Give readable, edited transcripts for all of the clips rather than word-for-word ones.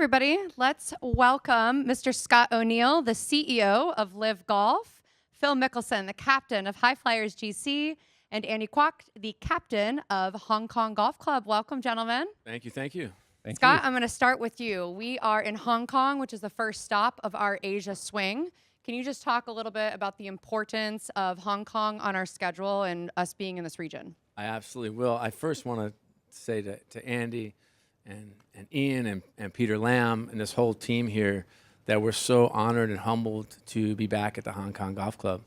everybody. Let's welcome Mr. Scott O'Neill, the CEO of LIV Golf, Phil Mickelson, the captain of High Flyers GC, and Andy Kwok, the captain of Hong Kong Golf Club. Welcome, gentlemen. Thank you. Thank you. Scott, I'm going to start with you. We are in Hong Kong, which is the first stop of our Asia swing. Can you just talk a little bit about the importance of Hong Kong on our schedule and us being in this region? I absolutely will. I first want to say to Andy and Ian and Peter Lam and this whole team here that we're so honored and humbled to be back at the Hong Kong Golf Club.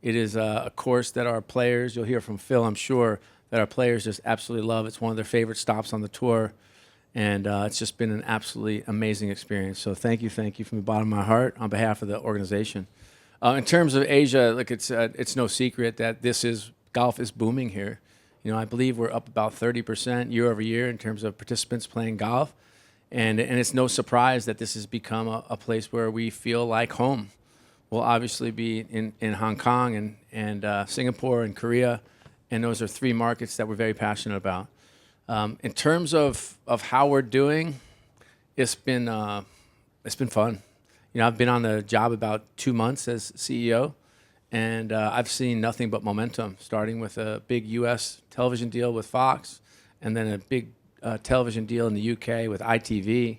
It is a course that our players, you'll hear from Phil, I'm sure, that our players just absolutely love. It's one of their favorite stops on the tour. And it's just been an absolutely amazing experience. So thank you from the bottom of my heart on behalf of the organization. In terms of Asia, look, it's no secret that golf is booming here. You know, I believe we're up about 30% year over year in terms of participants playing golf. And it's no surprise that this has become a place where we feel like home. We'll obviously be in Hong Kong and Singapore and Korea. And those are three markets that we're very passionate about. In terms of how we're doing, it's been fun. You know, I've been on the job about 2 months as CEO, and I've seen nothing but momentum, starting with a big U.S. television deal with Fox, and then a big television deal in the U.K. with ITV,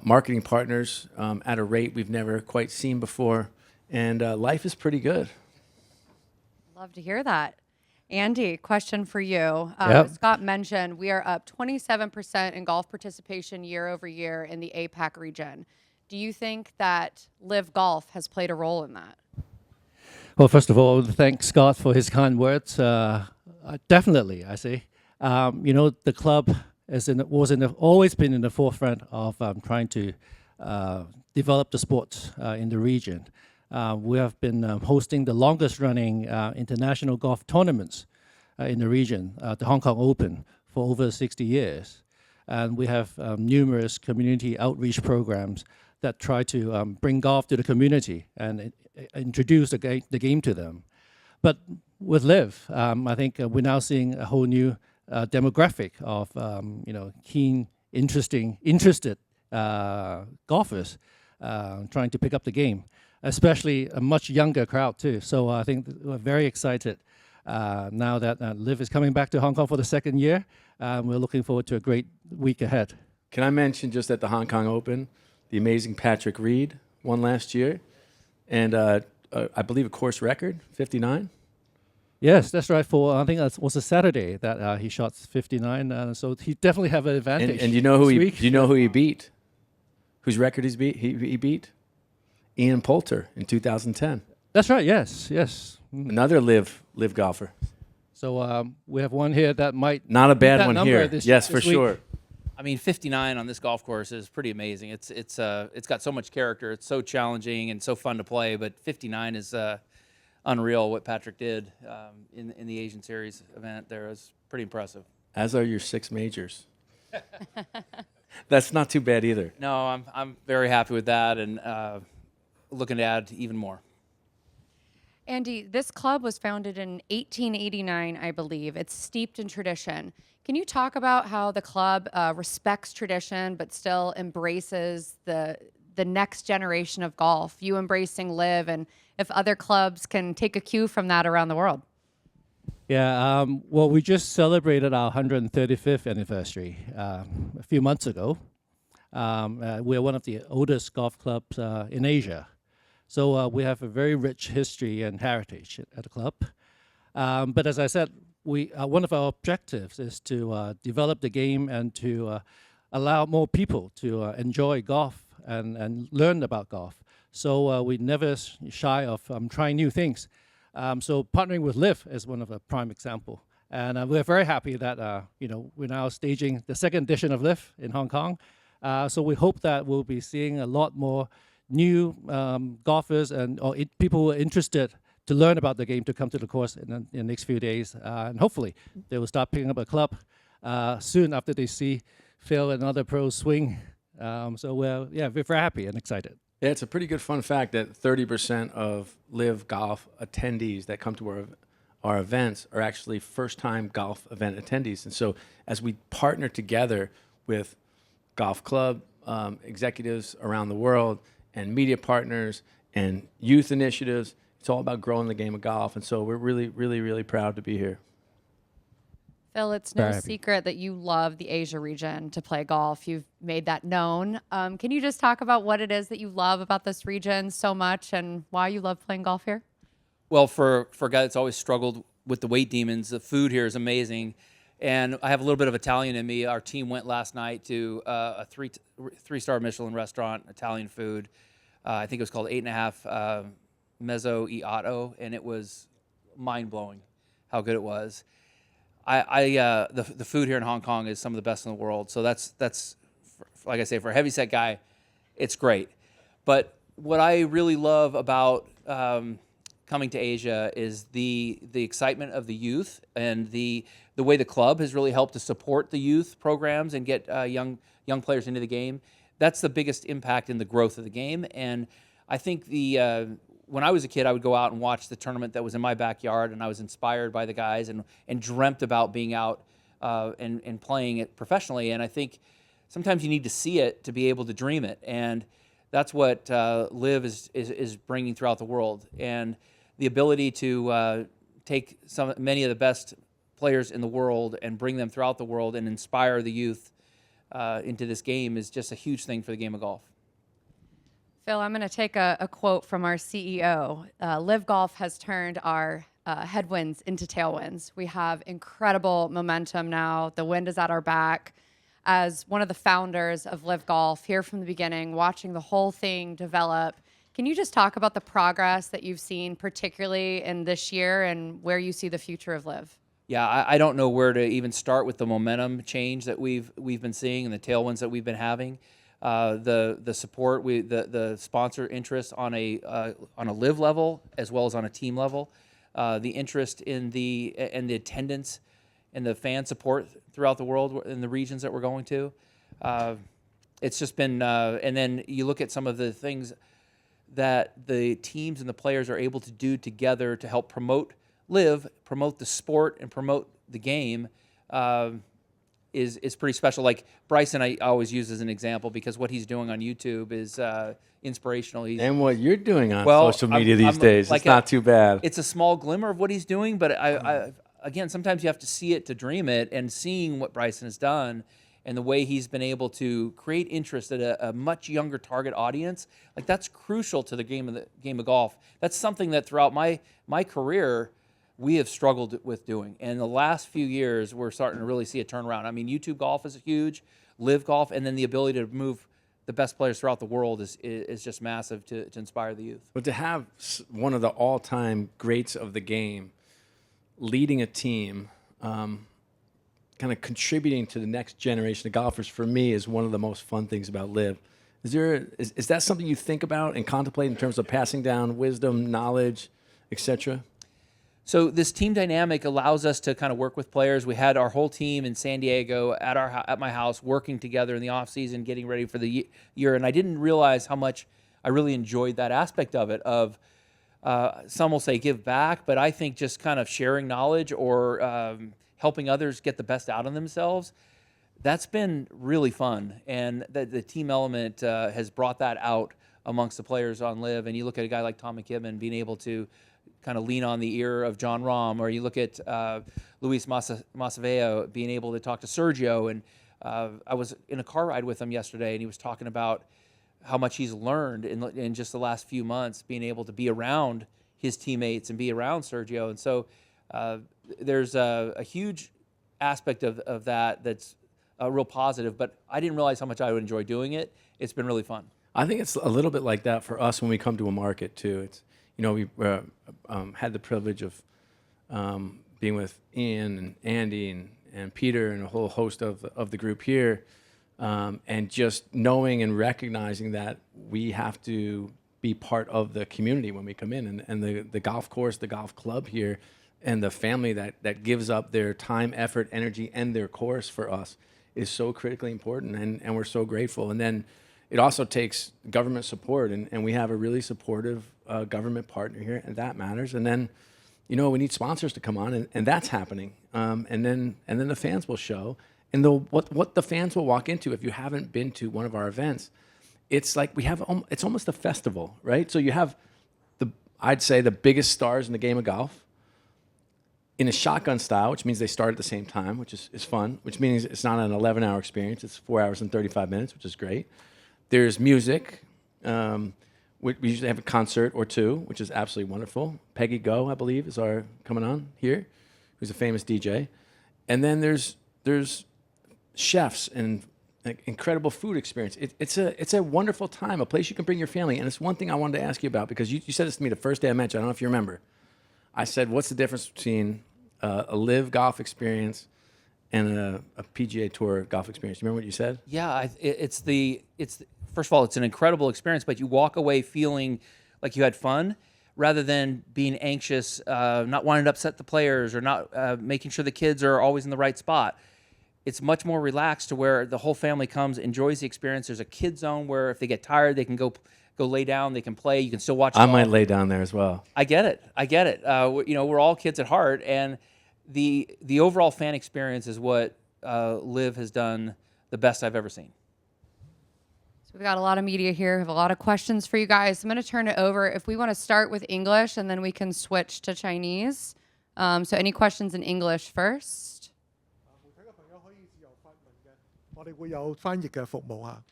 marketing partners at a rate we've never quite seen before, and life is pretty good. Love to hear that. Andy, question for you. Yep. Scott mentioned we are up 27% in golf participation year over year in the APAC region. Do you think that LIV Golf has played a role in that? Well, first of all, I want to thank Scott for his kind words. Definitely, I say. You know, the club always been in the forefront of trying to develop the sport in the region. We have been hosting the longest running international golf tournaments in the region, the Hong Kong Open, for over 60 years. And we have numerous community outreach programs that try to bring golf to the community and introduce the game to them. But with LIV, I think we're now seeing a whole new demographic of keen, interested golfers trying to pick up the game, especially a much younger crowd too. So I think we're very excited now that LIV is coming back to Hong Kong for the second year. We're looking forward to a great week ahead. Can I mention just at the Hong Kong Open, the amazing Patrick Reed won last year, and I believe a course record, 59? Yes, that's right. I think that was a Saturday that he shot 59. So he definitely have an advantage. And you know who he beat? Whose record he beat? Ian Poulter in 2010. That's right. Yes. Another live golfer. So we have one here that might not a bad one here. Yes, for sure. I mean, 59 on this golf course is pretty amazing. It's got so much character. It's so challenging and so fun to play. But 59 is unreal. What Patrick did in the Asian Series event there is pretty impressive. As are your 6 majors. That's not too bad either. No, I'm very happy with that and looking to add even more. Andy, this club was founded in 1889, I believe. It's steeped in tradition. Can you talk about how the club respects tradition but still embraces the next generation of golf, you embracing LIV, and if other clubs can take a cue from that around the world? Yeah, well, we just celebrated our 135th anniversary a few months ago. We're one of the oldest golf clubs in Asia. So we have a very rich history and heritage at the club. But as I said, one of our objectives is to develop the game and to allow more people to enjoy golf and learn about golf. So we never shy of trying new things. So partnering with LIV is one of a prime example. And we're very happy that we're now staging the second edition of LIV in Hong Kong. So we hope that we'll be seeing a lot more new golfers or people who are interested to learn about the game to come to the course in the next few days. And hopefully they will start picking up a club soon after they see Phil and other pros swing. So we're very happy and excited. Yeah, it's a pretty good fun fact that 30% of LIV Golf attendees that come to our events are actually first-time golf event attendees. And so as we partner together with golf club, executives around the world and media partners and youth initiatives. It's all about growing the game of golf. And so we're really, really, really proud to be here. Phil, it's no Very happy. secret that you love the Asia region to play golf. You've made that known. Can you just talk about what it is that you love about this region so much and why you love playing golf here? Well, for a guy that's always struggled with the weight demons, the food here is amazing. And I have a little bit of Italian in me. Our team went last night to a three-star Michelin restaurant, Italian food. I think it was called 8.5 Mezzo e Otto, and it was mind-blowing how good it was. The food here in Hong Kong is some of the best in the world. So that's like I say, for a heavyset guy, it's great. But what I really love about coming to Asia is the excitement of the youth and the way the club has really helped to support the youth programs and get young players into the game. That's the biggest impact in the growth of the game. And I think when I was a kid, I would go out and watch the tournament that was in my backyard, and I was inspired by the guys and dreamt about being out and playing it professionally. And I think sometimes you need to see it to be able to dream it. And that's what LIV is bringing throughout the world. And the ability to take many of the best players in the world and bring them throughout the world and inspire the youth into this game is just a huge thing for the game of golf. Phil, I'm going to take a quote from our CEO. LIV Golf has turned our headwinds into tailwinds. We have incredible momentum now. The wind is at our back. As one of the founders of LIV Golf, here from the beginning, watching the whole thing develop, can you just talk about the progress that you've seen, particularly in this year, and where you see the future of LIV? Yeah, I don't know where to even start with the momentum change that we've been seeing and the tailwinds that we've been having. The support, the sponsor interest on a LIV level as well as on a team level, the interest in the attendance and the fan support throughout the world in the regions that we're going to. It's just been, and then you look at some of the things that the teams and the players are able to do together to help promote LIV, promote the sport, and promote the game. Is pretty special. Like Bryson, I always use as an example because what he's doing on YouTube is inspirational. And what you're doing on Well, social media these I'm days, like it's not too bad. It's a small glimmer of what he's doing, but again, sometimes you have to see it to dream it. And seeing what Bryson has done and the way he's been able to create interest at a much younger target audience, like that's crucial to the game of golf. That's something that throughout my career we have struggled with doing. And the last few years, we're starting to really see a turnaround. I mean, YouTube golf is huge, LIV golf, and then the ability to move the best players throughout the world is just massive to inspire the youth. But to have one of the all-time greats of the game leading a team, kind of contributing to the next generation of golfers, for me, is one of the most fun things about LIV. Is that something you think about and contemplate in terms of passing down wisdom, knowledge, etc.? So this team dynamic allows us to kind of work with players. We had our whole team in San Diego at my house working together in the off season, getting ready for the year. And I didn't realize how much I really enjoyed that aspect of it. Some will say give back, but I think just kind of sharing knowledge or helping others get the best out of themselves. That's been really fun, and the team element has brought that out amongst the players on LIV. And you look at a guy like Tom McKibben being able to kind of lean on the ear of John Rahm, or you look at Luis Masaveo being able to talk to Sergio. And I was in a car ride with him yesterday, and he was talking about how much he's learned in just the last few months, being able to be around his teammates and be around Sergio. And so there's a huge aspect of that that's real positive, but I didn't realize how much I would enjoy doing it. It's been really fun. I think it's a little bit like that for us when we come to a market too. It's, you know, we had the privilege of being with Ian and Andy and Peter and a whole host of the group here, and just knowing and recognizing that we have to be part of the community when we come in, and the golf course, the golf club here, and the family that gives up their time, effort, energy, and their course for us is so critically important, and we're so grateful. And then it also takes government support, and we have a really supportive government partner here, and that matters. And then, you know, we need sponsors to come on, and that's happening. And then the fans will show. And what the fans will walk into if you haven't been to one of our events, it's like it's almost a festival, right? So you have I'd say the biggest stars in the game of golf in a shotgun style, which means they start at the same time, which is fun, which means it's not an 11-hour experience. It's 4 hours and 35 minutes, which is great. There's music. We usually have a concert or two, which is absolutely wonderful. Peggy Go, I believe, is coming on here, who's a famous DJ. And then there's chefs and incredible food experience. It's a wonderful time, a place you can bring your family. And it's one thing I wanted to ask you about, because you said this to me the first day I met you. I don't know if you remember. I said, what's the difference between a LIV golf experience and a PGA Tour golf experience? You remember what you said? Yeah, first of all, it's an incredible experience, but you walk away feeling like you had fun rather than being anxious, not wanting to upset the players or not making sure the kids are always in the right spot. It's much more relaxed to where the whole family comes, enjoys the experience. There's a kid zone where if they get tired, they can go lay down, they can play, you can still watch. I might lay down there as well. I get it. We're all kids at heart, and the overall fan experience is what LIV has done the best I've ever seen. So we've got a lot of media here. We have a lot of questions for you guys. I'm going to turn it over. If we want to start with English, and then we can switch to Chinese. So any questions in English first? 媒體嘅朋友可以自由發問嘅，我哋會有翻譯嘅服務啊。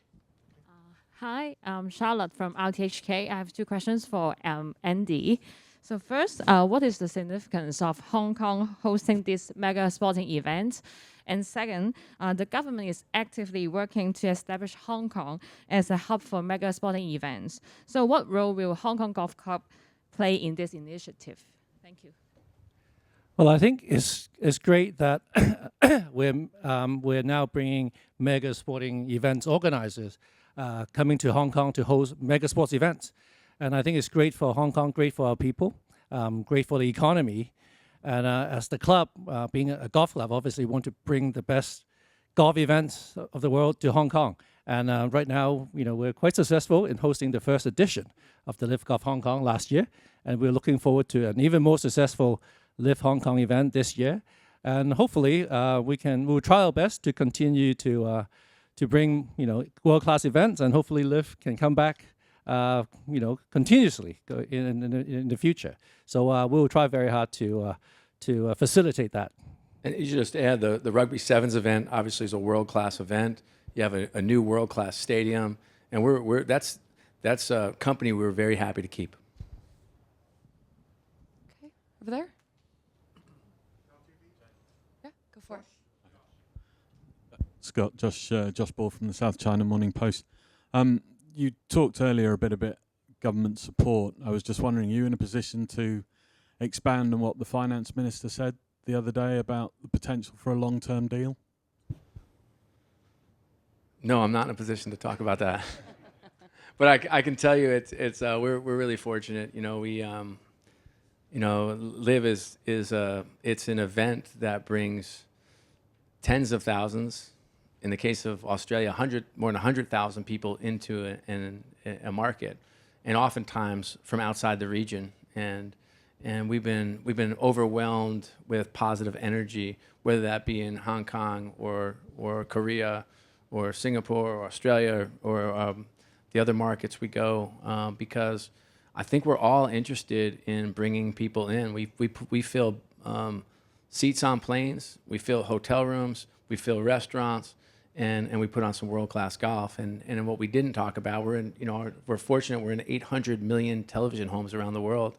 Hi, I'm Charlotte from RTHK. I have two questions for Andy. So first, what is the significance of Hong Kong hosting this mega sporting event? And second, the government is actively working to establish Hong Kong as a hub for mega sporting events. So what role will Hong Kong Golf Club play in this initiative? Thank you. Well, I think it's great that we're now bringing mega sporting events organizers coming to Hong Kong to host mega sports events. And I think it's great for Hong Kong, great for our people, great for the economy. And as the club, being a golf club, obviously want to bring the best golf events of the world to Hong Kong. And right now, we're quite successful in hosting the first edition of the LIV Golf Hong Kong last year. And we're looking forward to an even more successful LIV Hong Kong event this year. And hopefully we'll try our best to continue to bring world-class events, and hopefully LIV can come back continuously in the future. So we'll try very hard to facilitate that. And you should just add the Rugby Sevens event obviously is a world-class event. You have a new world-class stadium, and that's a company we're very happy to keep. Okay, over there. Yeah, go for it. Scott, Josh Ball from the South China Morning Post. You talked earlier a bit about government support. I was just wondering, are you in a position to expand on what the finance minister said the other day about the potential for a long-term deal? No, I'm not in a position to talk about that. But I can tell you we're really fortunate. LIV is it's an event that brings tens of thousands. In the case of Australia, more than 100,000 people into a market, and oftentimes from outside the region. And we've been overwhelmed with positive energy, whether that be in Hong Kong or Korea or Singapore or Australia or the other markets we go, because I think we're all interested in bringing people in. We fill seats on planes, we fill hotel rooms, we fill restaurants. And we put on some world-class golf. And what we didn't talk about, we're fortunate we're in 800 million television homes around the world.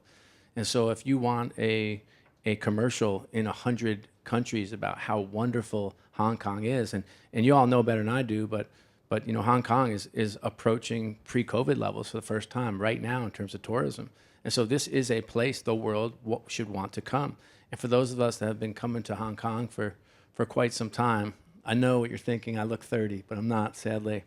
And so if you want a commercial in 100 countries about how wonderful Hong Kong is, and you all know better than I do, but Hong Kong is approaching pre-COVID levels for the first time right now in terms of tourism. And so this is a place the world should want to come. And for those of us that have been coming to Hong Kong for quite some time, I know what you're thinking. I look 30, but I'm not, sadly.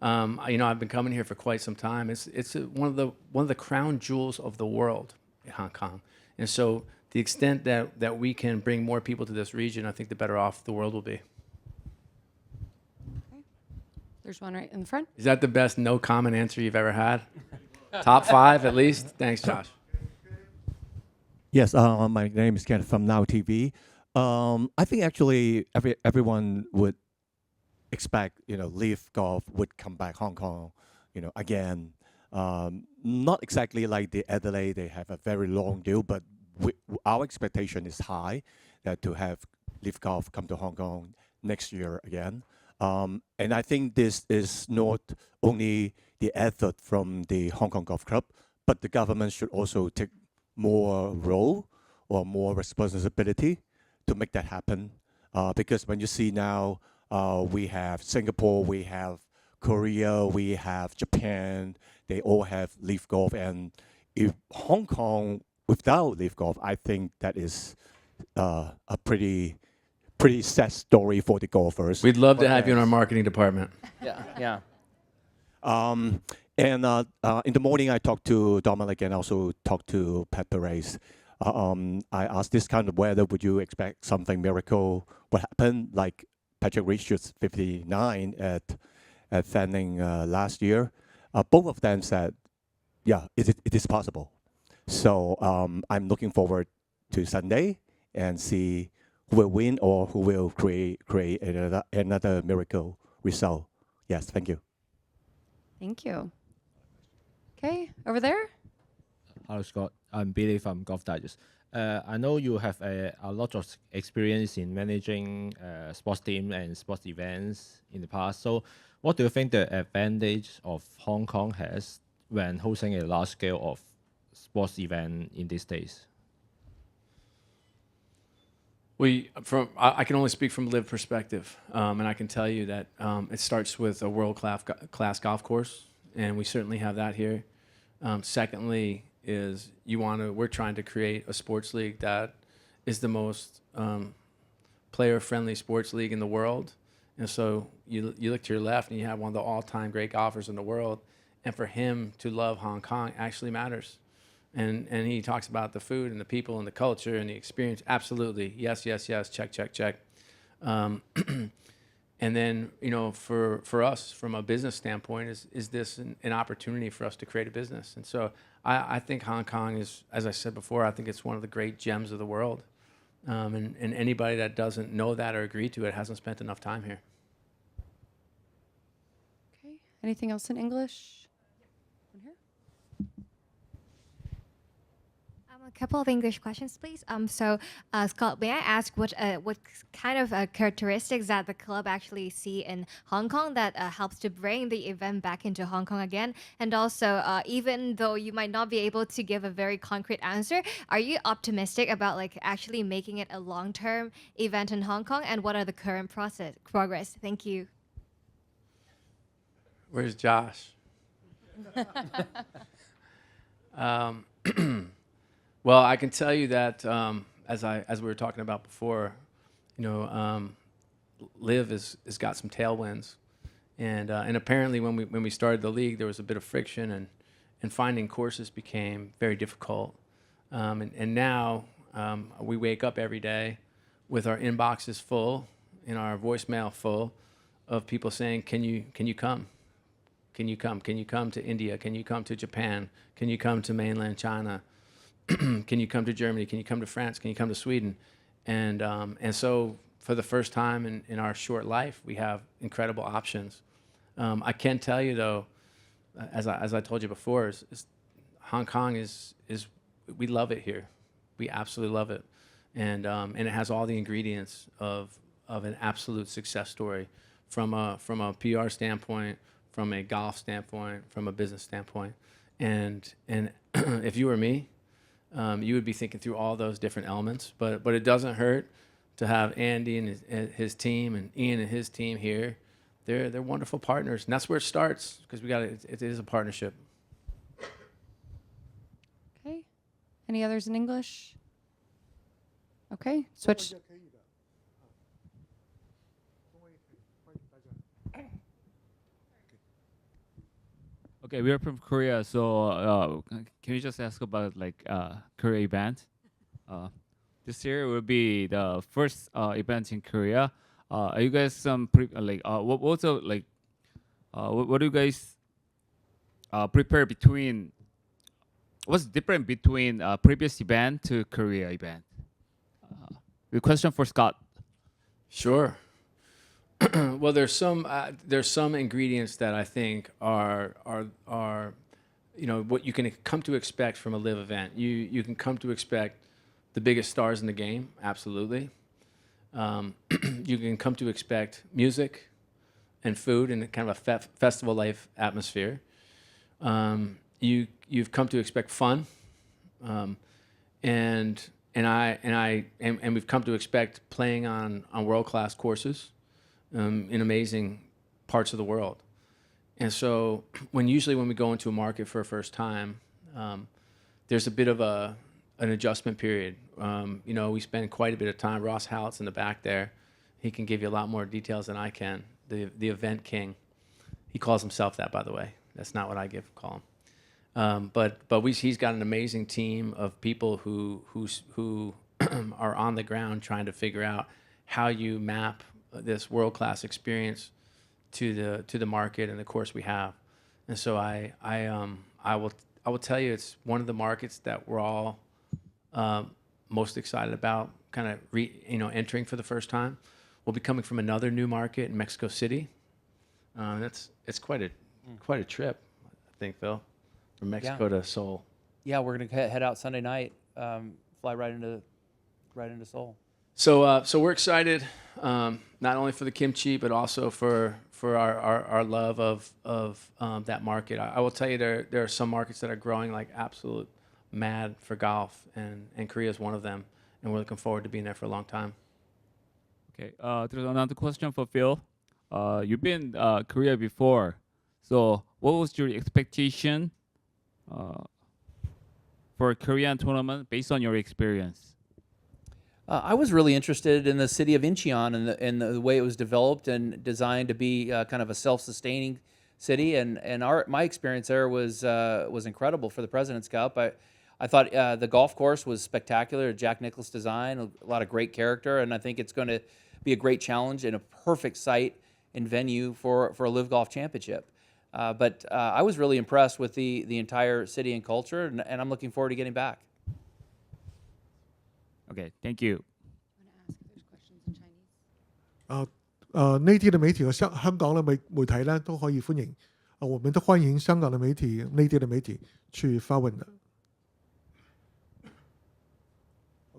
I've been coming here for quite some time. It's one of the crown jewels of the world in Hong Kong. And so the extent that we can bring more people to this region, I think the better off the world will be. Okay. There's one right in the front. Is that the best no comment answer you've ever had? Top 5 at least? Thanks, Josh. Yes, my name is Kenneth from Now TV. I think actually everyone would expect, LIV Golf would come back Hong Kong, again. Not exactly like the Adelaide, they have a very long deal, but our expectation is high that to have LIV Golf come to Hong Kong next year again. And I think this is not only the effort from the Hong Kong Golf Club, but the government should also take more role or more responsibility to make that happen. Because when you see now, we have Singapore, we have Korea, we have Japan, they all have LIV Golf. And if Hong Kong without LIV Golf, I think that is a pretty sad story for the golfers. We'd love to have you in our marketing department. Yeah. And in the morning, I talked to Dominic and also talked to Pat Perez. I asked, this kind of weather, would you expect something miracle would happen? Like Patrick reached 59 at Fanling last year. Both of them said, yeah, it is possible. So I'm looking forward to Sunday and see who will win or who will create another miracle result. Yes, thank you. Thank you. Okay, over there. Hello, Scott. I'm Billy from Golf Digest. I know you have a lot of experience in managing sports teams and sports events in the past. So what do you think the advantage of Hong Kong has when hosting a large scale of sports event in these days? I can only speak from LIV perspective, and I can tell you that it starts with a world-class golf course, and we certainly have that here. Secondly, we're trying to create a sports league that is the most player-friendly sports league in the world. And so you look to your left and you have one of the all-time great golfers in the world, and for him to love Hong Kong actually matters. And he talks about the food and the people and the culture and the experience. Absolutely, yes, check. And then, for us, from a business standpoint, is this an opportunity for us to create a business? And so I think Hong Kong is, as I said before, I think it's one of the great gems of the world. And anybody that doesn't know that or agree to it hasn't spent enough time here. Okay, anything else in English? A couple of English questions, please. Scott, may I ask what kind of characteristics that the club actually see in Hong Kong that helps to bring the event back into Hong Kong again? And also, even though you might not be able to give a very concrete answer, are you optimistic about actually making it a long-term event in Hong Kong? And what are the current progress? Thank you. Where's Josh? Well, I can tell you that as we were talking about before, LIV has got some tailwinds, and apparently when we started the league, there was a bit of friction, and finding courses became very difficult. And now we wake up every day with our inboxes full and our voicemail full of people saying, "Can you come? Can you come? Can you come to India? Can you come to Japan? Can you come to mainland China? Can you come to Germany? Can you come to France? Can you come to Sweden?" And so for the first time in our short life, we have incredible options. I can tell you though, as I told you before, is Hong Kong is we love it here. We absolutely love it, and it has all the ingredients of an absolute success story from a PR standpoint, from a golf standpoint, from a business standpoint. And if you were me, you would be thinking through all those different elements, but it doesn't hurt to have Andy and his team and Ian and his team here. They're wonderful partners, and that's where it starts, because it is a partnership. Okay, any others in English? Okay, switch. Okay, we are from Korea, so can you just ask about Korea event? This year will be the first event in Korea. Are you guys what do you guys prepare between? What's different between previous event to Korea event? The question for Scott. Sure. Well, there's some ingredients that I think are what you can come to expect from a live event. You can come to expect the biggest stars in the game, absolutely. You can come to expect music and food and kind of a festival life atmosphere. You've come to expect fun, and we've come to expect playing on world-class courses in amazing parts of the world. And so usually when we go into a market for a first time, there's a bit of an adjustment period. We spend quite a bit of time. Ross Hallett's in the back there. He can give you a lot more details than I can. The event king. He calls himself that, by the way. That's not what I call him. He's got an amazing team of people who are on the ground trying to figure out how you map this world-class experience to the market and the course we have. And so I will tell you, it's one of the markets that we're all most excited about, kind of entering for the first time. We'll be coming from another new market in Mexico City. It's quite a trip, I think, Phil, from Mexico to Seoul. Yeah, we're gonna head out Sunday night, fly right into Seoul. So we're excited, not only for the kimchi, but also for our love of that market. I will tell you, there are some markets that are growing like absolute mad for golf, and Korea is one of them, and we're looking forward to being there for a long time. Okay, there's another question for Phil. You've been Korea before, so what was your expectation for a Korean tournament based on your experience? I was really interested in the city of Incheon and the way it was developed and designed to be kind of a self-sustaining city. And my experience there was incredible for the President's Cup. I thought the golf course was spectacular, Jack Nicklaus design, a lot of great character, and I think it's going to be a great challenge and a perfect site and venue for a LIV Golf Championship. But I was really impressed with the entire city and culture, and I'm looking forward to getting back. Okay, thank you. 呢啲嘅媒體嘅香港嘅媒體咧都可以歡迎，我們都歡迎香港嘅媒體呢啲嘅媒體去發問的。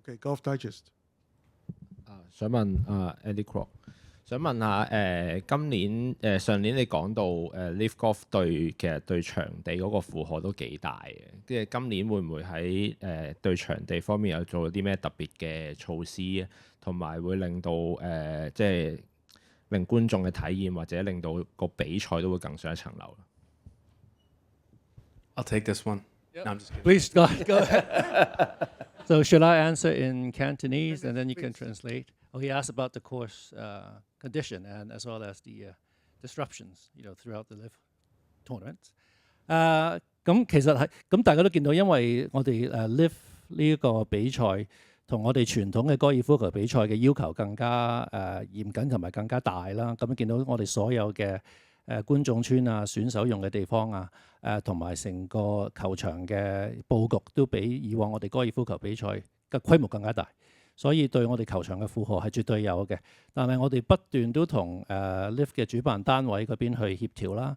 Okay, Golf Digest。想問Andy Kwok，想問下今年上年你講到LIV Golf 其實對場地嗰個負荷都幾大嘅，跟住今年會唔會喺對場地方面有做啲咩特別嘅措施，同埋會令到即係令觀眾嘅體驗或者令到個比賽都會更上一層樓？ I'll take this one. Yep. No, I'm just kidding. Please go ahead. So should I answer in Cantonese and then you can translate? Oh, he asked about the course condition and as well as the disruptions, throughout the LIV tournaments. 咁其實係咁，大家都見到，因為我哋LIV 呢一個比賽同我哋傳統嘅高爾夫球比賽嘅要求更加嚴謹同埋更加大啦。咁見到我哋所有嘅觀眾村啊、選手用嘅地方啊、同埋成個球場嘅佈局都比以往我哋高爾夫球比賽嘅規模更加大，所以對我哋球場嘅負荷係絕對有嘅。但係我哋不斷都同LIV 嘅主辦單位嗰邊去協調啦，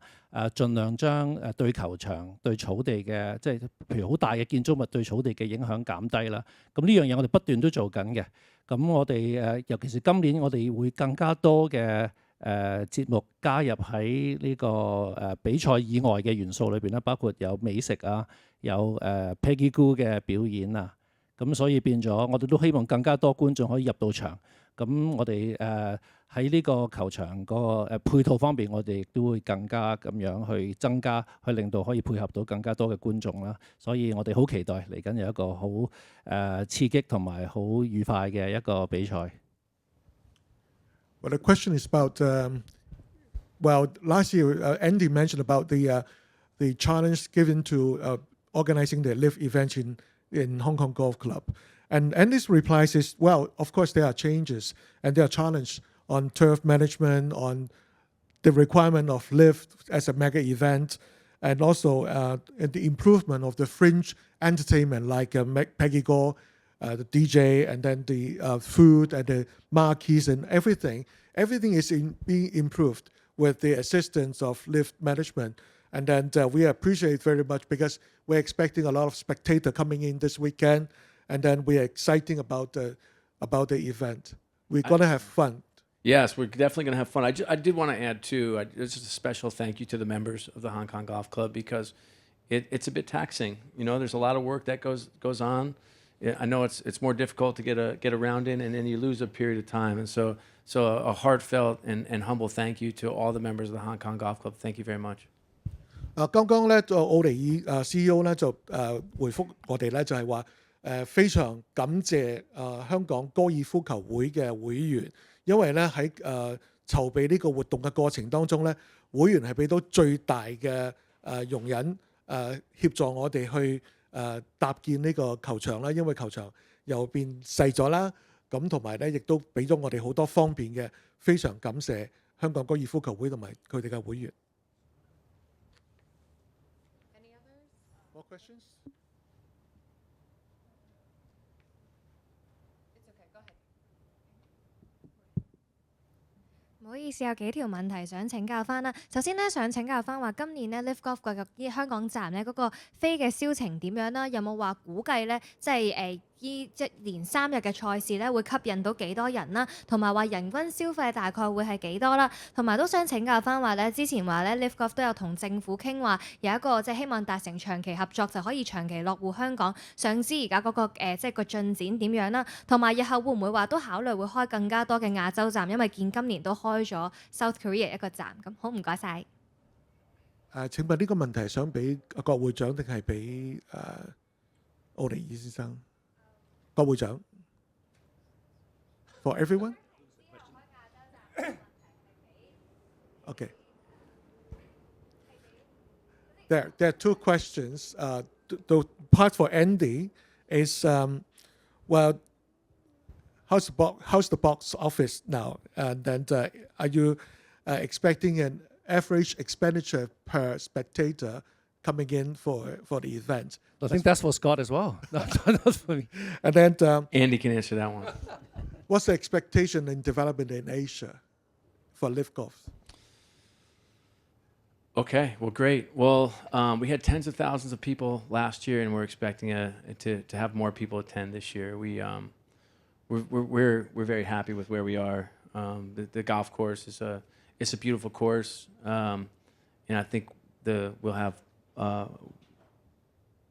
盡量將對球場、對草地嘅即係譬如好大嘅建築物對草地嘅影響減低啦。咁呢樣嘢我哋不斷都做緊嘅。咁我哋尤其是今年我哋會更加多嘅節目加入喺呢個比賽以外嘅元素裏邊啦，包括有美食啊，有Peggy Goo 嘅表演啊，咁所以變咗我哋都希望更加多觀眾可以入到場。咁我哋喺呢個球場個配套方面，我哋亦都會更加咁樣去增加，去令到可以配合到更加多嘅觀眾啦。所以我哋好期待嚟緊有一個好刺激同埋好愉快嘅一個比賽。Well, the question is about, last year Andy mentioned about the challenge given to organizing the LIV event in Hong Kong Golf Club. And Andy's replies is, well, of course there are changes and there are challenges on turf management, on the requirement of LIV as a mega event, and also the improvement of the fringe entertainment like Peggy Gore the DJ and then the food and the marquees and everything. Everything is being improved with the assistance of LIV management. And then we appreciate very much because we're expecting a lot of spectators coming in this weekend. And then we're excited about the event. We're going to have fun. Yes, we're definitely going to have fun. I did want to add, too, this is a special thank you to the members of the Hong Kong Golf Club because it's a bit taxing. You know, there's a lot of work that goes on. I know it's more difficult to get a round in, and then you lose a period of time. And so a heartfelt and humble thank you to all the members of the Hong Kong Golf Club. Thank you very much. 剛剛咧就奧尼爾CEO 咧就回覆我哋咧就係話非常感謝香港高爾夫球會嘅會員，因為咧喺籌備呢個活動嘅過程當中咧，會員係俾到最大嘅容忍協助我哋去搭建呢個球場啦，因為球場又變細咗啦，咁同埋咧亦都俾咗我哋好多方便嘅，非常感謝香港高爾夫球會同埋佢哋嘅會員。More questions? It's okay, go ahead. 唔好意思，有幾條問題想請教翻啦。首先咧，想請教翻話今年咧 LIV Golf 嘅香港站咧嗰個飛嘅銷情點樣啦？有冇話估計咧，即係即連3日嘅賽事咧會吸引到幾多人啦？同埋話人均消費大概會係幾多啦？同埋都想請教翻話咧，之前話咧 LIV Golf 都有同政府傾話有一個即係希望達成長期合作，就可以長期落戶香港。想知而家嗰個即係個進展點樣啦？同埋日後會唔會話都考慮會開更加多嘅亞洲站？因為見今年都開咗 South Korea 一個站。咁好唔該晒。請問呢個問題係想俾郭會長定係俾奧尼爾先生？郭會長 For everyone? Okay. There are two questions. The part for Andy is, well, how's the box office now? And then are you expecting an average expenditure per spectator coming in for the event? I think that's for Scott as well. Not for me. And then Andy can answer that one. What's the expectation in development in Asia for LIV Golf? Okay, well, great. Well, we had tens of thousands of people last year, and we're expecting to have more people attend this year. We're very happy with where we are. The golf course is a beautiful course, and I think we'll have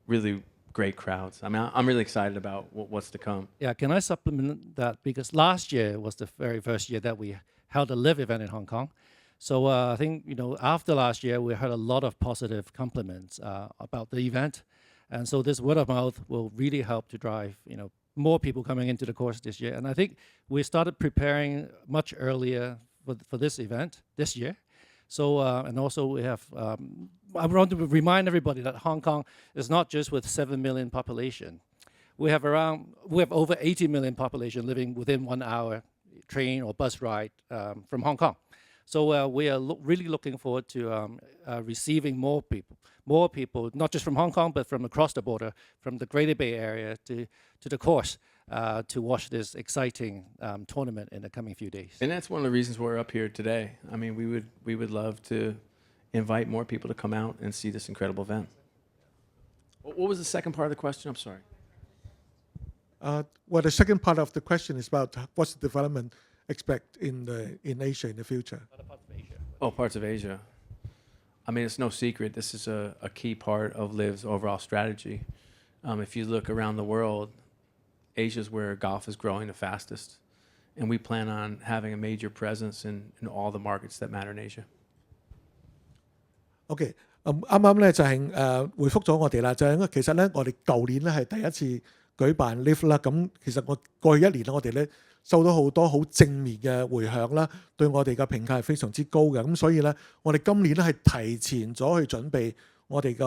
really great crowds. I mean, I'm really excited about what's to come. Yeah, can I supplement that? Because last year was the very first year that we held a LIV event in Hong Kong. So I think, after last year, we heard a lot of positive compliments about the event. And so this word of mouth will really help to drive, more people coming into the course this year. And I think we started preparing much earlier for this event this year. So, and also we have, I want to remind everybody that Hong Kong is not just with 7 million population. We have over 80 million population living within 1 hour train or bus ride from Hong Kong. So we are really looking forward to receiving more people, not just from Hong Kong, but from across the border, from the Greater Bay Area to the course to watch this exciting tournament in the coming few days. And that's one of the reasons we're up here today. I mean, we would love to invite more people to come out and see this incredible event. What was the second part of the question? I'm sorry. Well, the second part of the question is about what's the development expect in Asia in the future. Other parts of Asia. Oh, parts of Asia. I mean, it's no secret. This is a key part of LIV's overall strategy. If you look around the world, Asia is where golf is growing the fastest. And we plan on having a major presence in all the markets that matter in Asia. OK，啱啱咧就係回覆咗我哋啦，就係因為其實咧我哋舊年咧係第一次舉辦 LIV 啦，咁其實我過去1年我哋咧收到好多好正面嘅迴響啦，對我哋嘅評價係非常之高嘅，咁所以咧我哋今年咧係提前咗去準備我哋個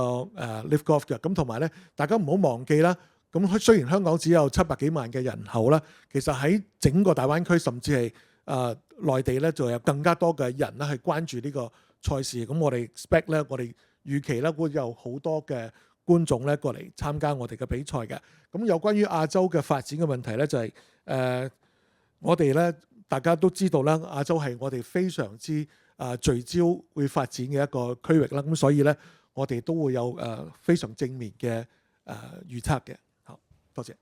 LIV Golf 嘅，咁同埋咧大家唔好忘記啦，咁雖然香港只有700幾萬嘅人口啦，其實喺整個大灣區甚至係內地咧就有更加多嘅人咧係關注呢個賽事，咁我哋 expect 咧我哋預期咧會有好多嘅觀眾咧過嚟參加我哋嘅比賽嘅。咁有關於亞洲嘅發展嘅問題咧，就係我哋咧大家都知道啦，亞洲係我哋非常之聚焦會發展嘅一個區域啦。咁所以咧，我哋都會有非常正面嘅預測嘅。好，多謝。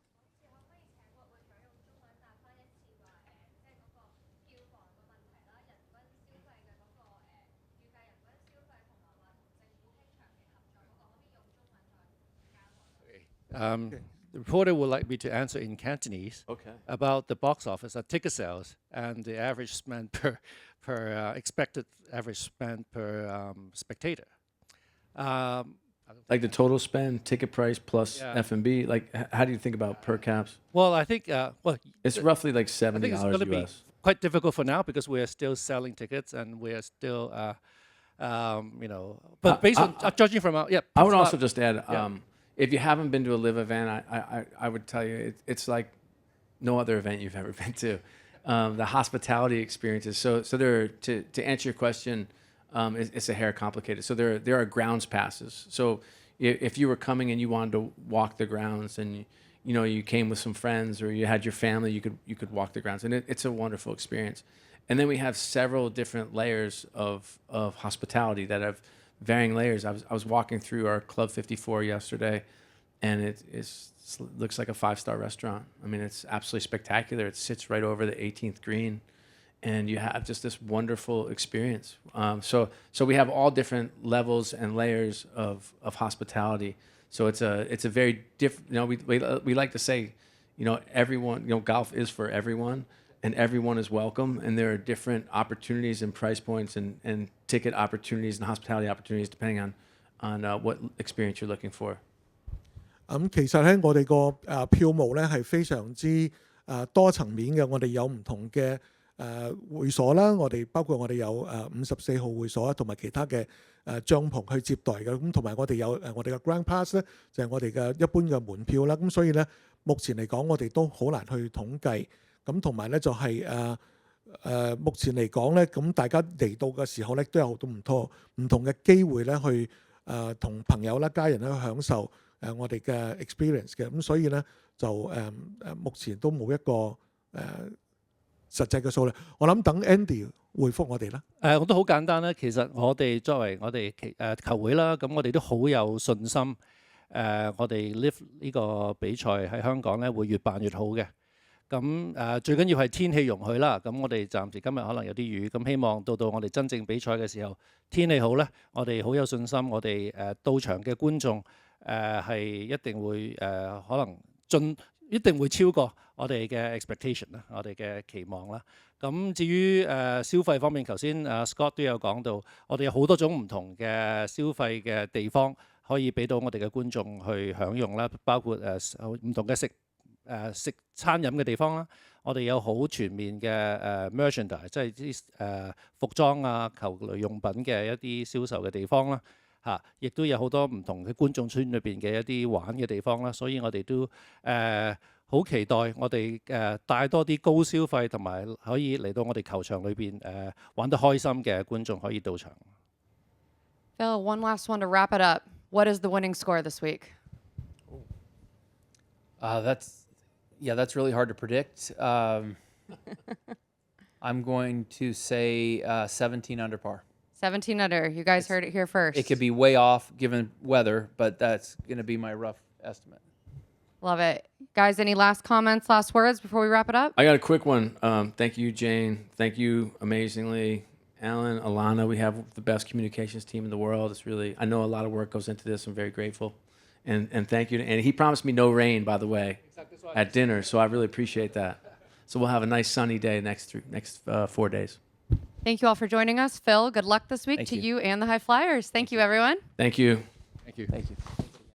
The reporter would like me to answer in Cantonese about the box office, ticket sales, and the average spend per expected average spend per spectator. Like the total spend, ticket price plus Yeah. F&B. Like, how do you think about per caps? Well, I think It's roughly like I think it's $70 going to be US. quite difficult for now because we are still selling tickets and we are still, but based on judging from our I would it's also not- just add, yeah. if you haven't been to a live event, I would tell you it's like no other event you've ever been to. The hospitality experiences. So there to answer your question, it's a hair complicated. So there are grounds passes. So if you were coming and you wanted to walk the grounds and you came with some friends or you had your family, you could walk the grounds, and it's a wonderful experience. And then we have several different layers of hospitality that have varying layers. I was walking through our Club 54 yesterday, and it looks like a 5-star restaurant. I mean, it's absolutely spectacular. It sits right over the 18th green, and you have just this wonderful experience. So we have all different levels and layers of hospitality. So it's a very different. We like to say, everyone. Golf is for everyone. And everyone is welcome, and there are different opportunities and price points and ticket opportunities and hospitality opportunities depending on what experience you're looking for. 其實咧，我哋個票務咧係非常之多層面嘅。我哋有唔同嘅會所啦，包括我哋有54號會所同埋其他嘅帳篷去接待嘅。咁同埋我哋有我哋嘅 Grand Pass 咧，就係我哋嘅一般嘅門票啦。咁所以咧，目前嚟講，我哋都好難去統計。咁同埋咧就係目前嚟講咧，咁大家嚟到嘅時候咧，都有好多唔同嘅機會咧，去同朋友啦、家人咧去享受我哋嘅 experience 嘅。咁所以咧就目前都冇一個實際嘅數量。我諗等 Andy 回覆我哋啦。我都好簡單啦。其實我哋作為我哋球會啦，咁我哋都好有信心。我哋 LIV 呢個比賽喺香港咧會越辦越好嘅。咁最緊要係天氣容許啦。咁我哋暫時今日可能有啲雨，咁希望到我哋真正比賽嘅時候，天氣好咧，我哋好有信心，我哋到場嘅觀眾係一定會可能一定會超過我哋嘅 expectation 啦，我哋嘅期望啦。咁至於消費方面，頭先Scott 都有講到，我哋有好多種唔同嘅消費嘅地方可以俾到我哋嘅觀眾去享用啦，包括唔同嘅食餐飲嘅地方啦，我哋有好全面嘅merchandise， 即係啲服裝啊、球類用品嘅一啲銷售嘅地方啦，亦都有好多唔同嘅觀眾村裏邊嘅一啲玩嘅地方啦，所以我哋都好期待我哋帶多啲高消費同埋可以嚟到我哋球場裏邊玩得開心嘅觀眾可以到場。Phil, one last one to wrap it up. What is the winning score this week? That's really hard to predict. I'm going to say 17 under par. 17 under. You guys heard it here first. It could be way off given weather, but that's going to be my rough estimate. Love it. Guys, any last comments, last words before we wrap it up? I got a quick one. Thank you, Jane. Thank you amazingly, Alan, Alana. We have the best communications team in the world. I know a lot of work goes into this. I'm very grateful. And thank you. And he promised me no rain, by the way, at dinner. So I really appreciate that. So we'll have a nice sunny day next 4 days. Thank you all for joining us. Phil, good luck this week to you and the High Flyers. Thank you, everyone. Thank you. Thank you. Thank you.